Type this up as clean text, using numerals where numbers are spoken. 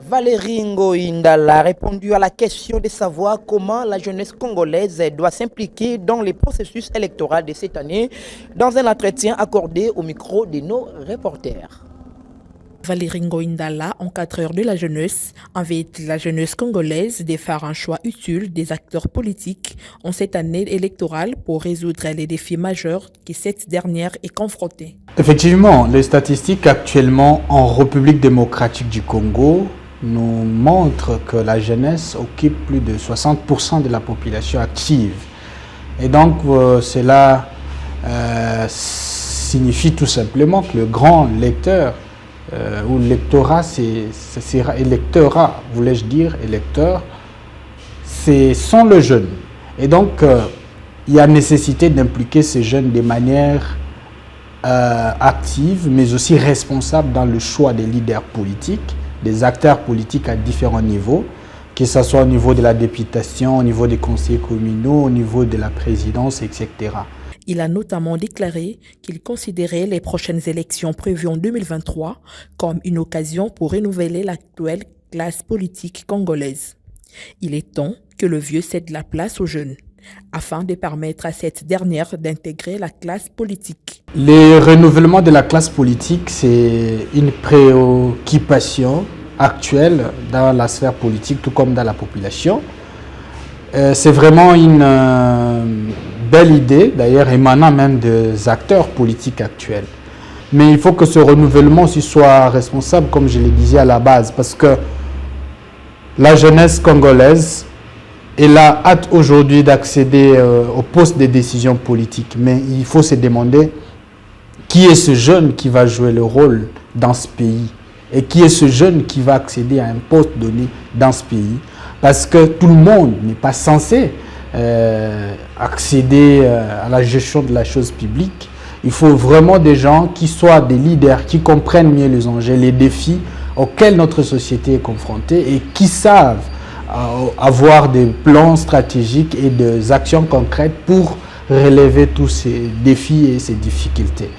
Valérie Ngoïndala a répondu à la question de savoir comment la jeunesse congolaise doit s'impliquer dans les processus électoraux de cette année dans un entretien accordé au micro de nos reporters. Valérie Ngoïndala, encadreur de la jeunesse, invite la jeunesse congolaise de faire un choix utile des acteurs politiques en cette année électorale pour résoudre les défis majeurs que cette dernière est confrontée. Effectivement, les statistiques actuellement en République démocratique du Congo nous montrent que la jeunesse occupe plus de 60% de la population active. Et donc cela signifie tout simplement que le grand lecteur ou l'électorat, électorat, voulais-je dire, électeur, sont les jeunes. Et donc, il y a nécessité d'impliquer ces jeunes de manière active, mais aussi responsable dans le choix des leaders politiques, des acteurs politiques à différents niveaux, que ce soit au niveau de la députation, au niveau des conseils communaux, au niveau de la présidence, etc. Il a notamment déclaré qu'il considérait les prochaines élections prévues en 2023 comme une occasion pour renouveler l'actuelle classe politique congolaise. Il est temps que le vieux cède la place aux jeunes, afin de permettre à cette dernière d'intégrer la classe politique. Le renouvellement de la classe politique, c'est une préoccupation actuelle dans la sphère politique, tout comme dans la population. C'est vraiment une belle idée, d'ailleurs émanant même des acteurs politiques actuels. Mais il faut que ce renouvellement aussi soit responsable, comme je le disais à la base, parce que la jeunesse congolaise, elle a hâte aujourd'hui d'accéder au poste de décision politique. Mais il faut se demander qui est ce jeune qui va jouer le rôle dans ce pays et qui est ce jeune qui va accéder à un poste donné dans ce pays. Parce que tout le monde n'est pas censé accéder à la gestion de la chose publique. Il faut vraiment des gens qui soient des leaders, qui comprennent mieux les enjeux, les défis auxquels notre société est confrontée et qui savent avoir des plans stratégiques et des actions concrètes pour relever tous ces défis et ces difficultés.